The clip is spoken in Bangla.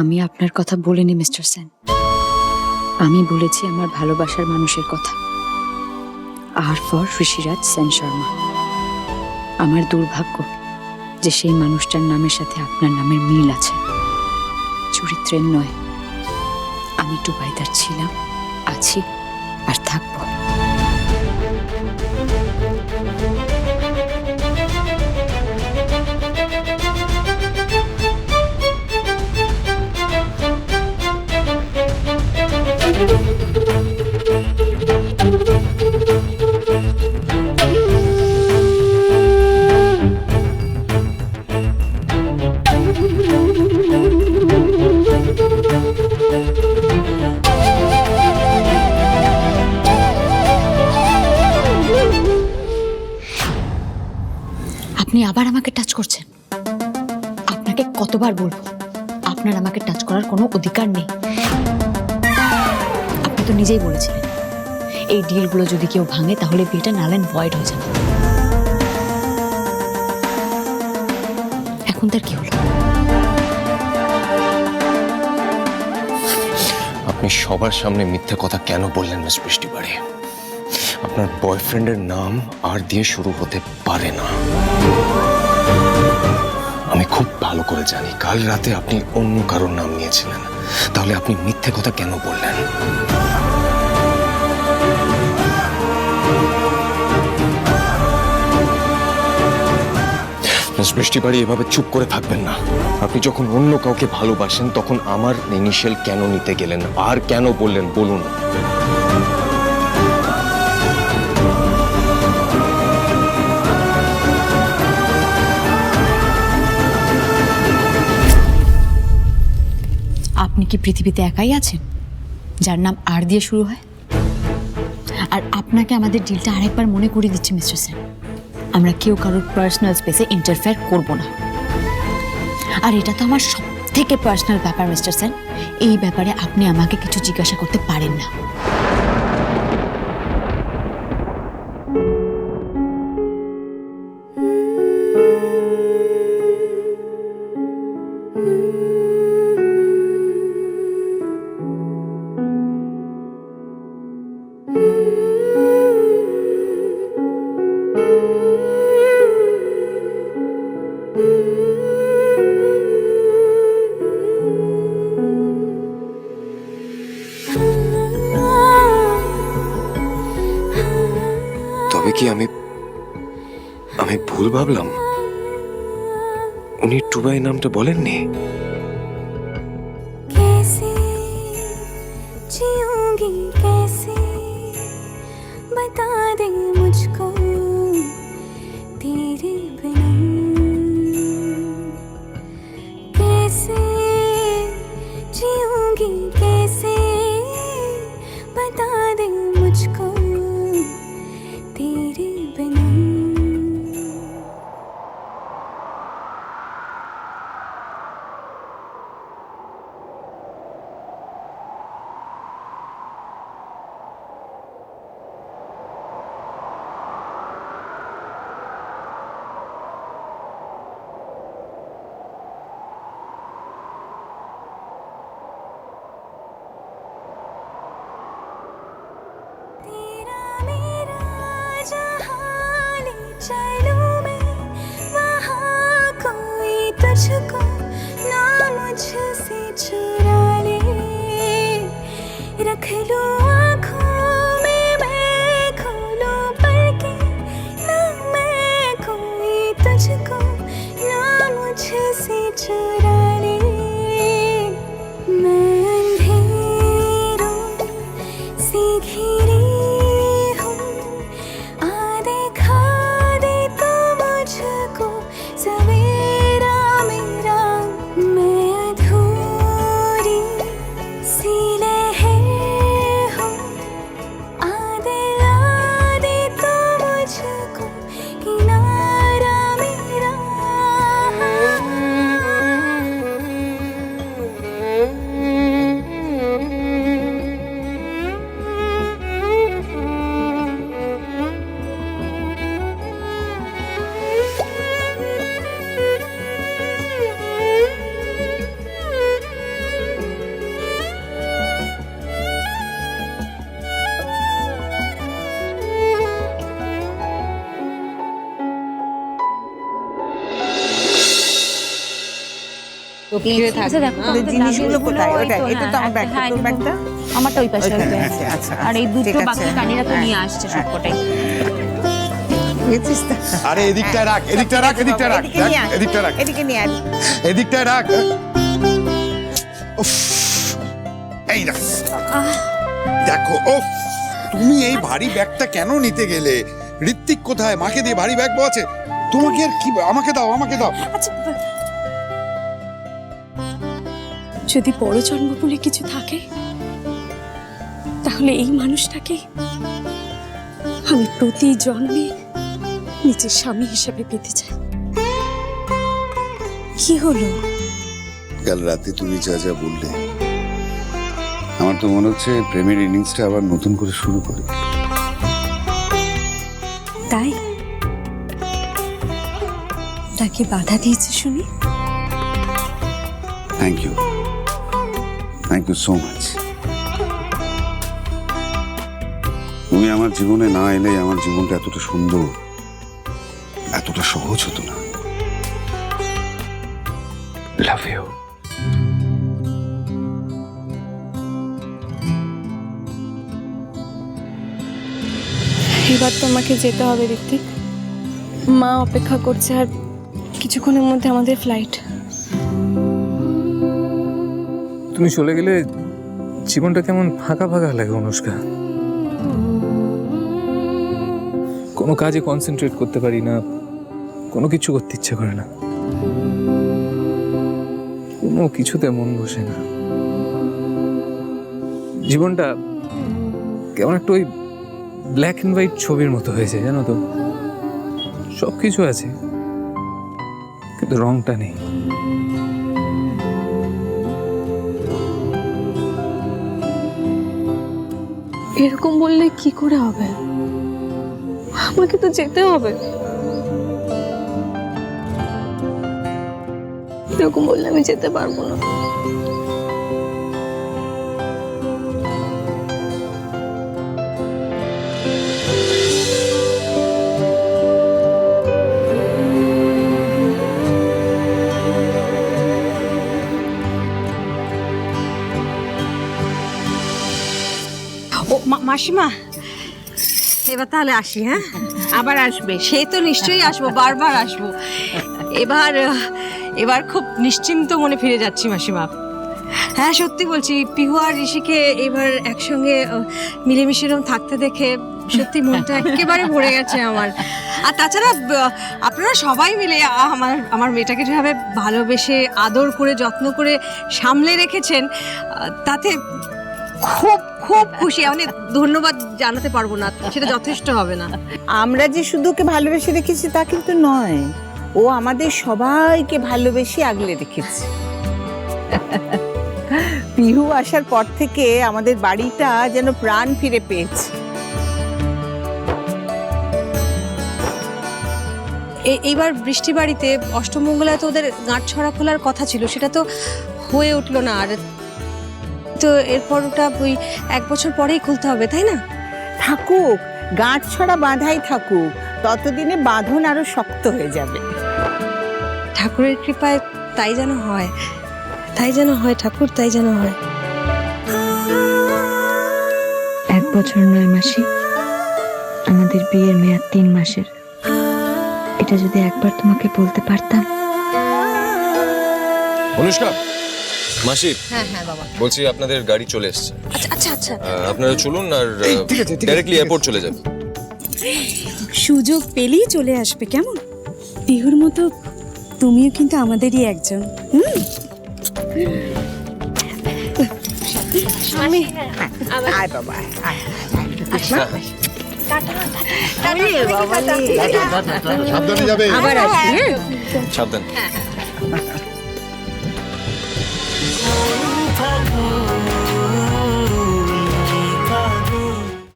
আমি আপনার কথা বলিনি মিস্টার সেন, আমি বলেছি আমার ভালোবাসার মানুষের কথা। আর ফর ঋষিরাজ সেন শর্মা। আমার দুর্ভাগ্য যে সেই মানুষটার নামের সাথে আপনার নামের মিল আছে, চরিত্রের নয়। আমি টুবাইদার ছিলাম, আছি আর থাকবো। আপনি আবার আমাকে টাচ করছেন। আপনাকে কতবার বলবো, আপনার আমাকে টাচ করার কোনো অধিকার নেই। আপনি তো নিজেই বলেছিলেন এই ডিলগুলো যদি কেউ ভাঙে তাহলে বিয়েটা নাল এন্ড ভয়েড হয়ে যাবে। এখন তার কি হলো? আপনি সবার সামনে মিথ্যে কথা কেন বললেন মিস বৃষ্টি বাড়ি? আপনার বয়ফ্রেন্ডের নাম আর দিয়ে শুরু হতে পারে না। আমি খুব ভালো করে জানি কাল রাতে আপনি অন্য কারোর নাম নিয়েছিলেন। তাহলে আপনি মিথ্যে কথা কেন বললেন? মিস বৃষ্টি বাড়ি, এভাবে চুপ করে থাকবেন না। আপনি যখন অন্য কাউকে ভালোবাসেন তখন আমার ইনিশিয়াল কেন নিতে গেলেন আর কেন বললেন বলুন। আপনি কি পৃথিবীতে একাই আছেন যার নাম আর দিয়ে শুরু হয়? আর আপনাকে আমাদের ডিলটা আরেকবার মনে করিয়ে দিচ্ছি মিস্টার সেন, আমরা কেউ কারোর পার্সোনাল স্পেসে ইন্টারফেয়ার করব না। আর এটা তো আমার সব থেকে পার্সোনাল ব্যাপার মিস্টার সেন, এই ব্যাপারে আপনি আমাকে কিছু জিজ্ঞাসা করতে পারেন না। তবে কি আমি ভুল ভাবলাম? উনি টুবাই নামটা বলেননি? कैसे जीऊंगी कैसे बता दे मुझको तेरे बिना कैसे जीऊंगी कैसे बता दे मुझको तेरे बिना तेरा मेरा जहाँ ले चलूं मैं वहाँ कोई तुझको ना मुझसे चुरा ले रख लूं आँखों में मैं खोलूं पलकें ना मैं कोई तुझको ना मुझसे चुरा ले मैं अंधेरों से घिरी हूँ आ देखा दे तो मुझको सवेरा मेरा मैं अधूरी सी लहर हूँ লক্ষ্মী হয়ে থাকবে। দেখো ওদের জিনিসগুলো কোথায়? ওটা এটা তো আমার ব্যাগ, হ্যাঁ, তোর এটা তো- ব্যাগটা আমারটা ওই পাশে ওইখানে আছে। আছে, আচ্ছা, আর এই ঠিক দুটো আছে। বাকি কানিরা তো হ্যাঁ, নিয়ে আসছে সবকটাই। বুঝেছিস তো? আরে এদিকটা রাখ, এদিকটা রাখ, এদিকটা রাখ, এদিকে নিয়ে আয়, এদিকটা রাখ, এদিকে নিয়ে আয়। এদিকটা রাখ। উফ, এই রাখ। দেখো, উফ, তুমি এই ভারী ব্যাগটা কেন নিতে গেলে? ঋত্বিক কোথায়? মাকে দিয়ে ভারী ব্যাগ আছে। তোমাকে আর কি, আমাকে দাও, আমাকে দাও। যদি বড় জন্ম বলে কিছু থাকে তাহলে এই মানুষটাকে আমি প্রতি জন্মে নিজের স্বামী হিসেবে পেতে চাই। কি হলো? কাল রাতে তুমি যা যা বললে, আমার তো মনে হচ্ছে প্রেমের ইনিংসটা আবার নতুন করে শুরু করে। তাই তাকে বাধা দিয়েছে শুনি? Thank you so much. তুমি আমার জীবনে না এলে আমার জীবনটা এতটা সুন্দর, এতটা সহজ হতো না। Love you. এবার তোমাকে যেতে হবে ঋত্বিক, মা অপেক্ষা করছে আর কিছুক্ষণের মধ্যে আমাদের ফ্লাইট। তুমি চলে গেলে জীবনটা কেমন ফাঁকা ফাঁকা লাগে অনুষ্কা। কোনো কাজে কনসেন্ট্রেট করতে পারি না, কোনো কিছু করতে ইচ্ছে করে না, কোনো কিছুতে মন বসে না। জীবনটা কেমন একটা ওই ব্ল্যাক অ্যান্ড হোয়াইট ছবির মতো হয়েছে, জানো তো। সব কিছু আছে কিন্তু রংটা নেই। এরকম বললে কি করে হবে? আমাকে তো যেতে হবে। এরকম বললে আমি যেতে পারবো না। ও মাসিমা, এবার তাহলে আসি। হ্যাঁ, আবার আসবে? সে তো নিশ্চয়ই আসবো, বারবার আসবো। এবার খুব নিশ্চিন্ত মনে ফিরে যাচ্ছি মাসিমা। হ্যাঁ, সত্যি বলছি, পিহু আর ঋষিকে এবার একসঙ্গে মিলেমিশে এরকম থাকতে দেখে সত্যি মনটা একেবারে ভরে গেছে আমার। আর তাছাড়া আপনারা সবাই মিলে আমার মেয়েটাকে যেভাবে ভালোবেসে আদর করে যত্ন করে সামলে রেখেছেন, তাতে খুব খুব খুশি। আমি ধন্যবাদ জানাতে পারবো না, সেটা যথেষ্ট হবে না। আমরা যে শুধু ওকে ভালোবেসে রেখেছি তা কিন্তু নয়, ও আমাদের সবাইকে ভালোবেসে আগলে রেখেছে। পিহু আসার পর থেকে আমাদের বাড়িটা যেন প্রাণ ফিরে পেয়েছে। এইবার বৃষ্টি বাড়িতে অষ্টমঙ্গলায় তো ওদের গাঁট ছড়া খোলার কথা ছিল, সেটা তো হয়ে উঠলো না। আর তো এরপর ওটা ওই 1 বছর পরেই খুলতে হবে, তাই না? থাকুক, গাঁট ছড়া বাঁধাই থাকুক, ততদিনে বাঁধন আরো শক্ত হয়ে যাবে। ঠাকুরের কৃপায় তাই যেন হয়, তাই যেন হয় ঠাকুর, তাই যেন হয়। 1 বছর 9 মাসে আমাদের বিয়ের মেয়াদ 3 মাসের। এটা যদি একবার তোমাকে বলতে পারতাম। অনুষ্কা, মাসি, হ্যাঁ হ্যাঁ বাবা। বলছি আপনাদের গাড়ি চলে এসেছে। আচ্ছা আচ্ছা আচ্ছা। আপনারা চলুন আর ডাইরেক্টলি এয়ারপোর্ট চলে যান। সুযোগ পেলেই চলে আসবে, কেমন? পিহুর মতো তুমিও কিন্তু আমাদেরই একজন। আমি আয় বাবা, আয়। সাবধানে যাবে। আবার আসবি। হ্যাঁ, সাবধান।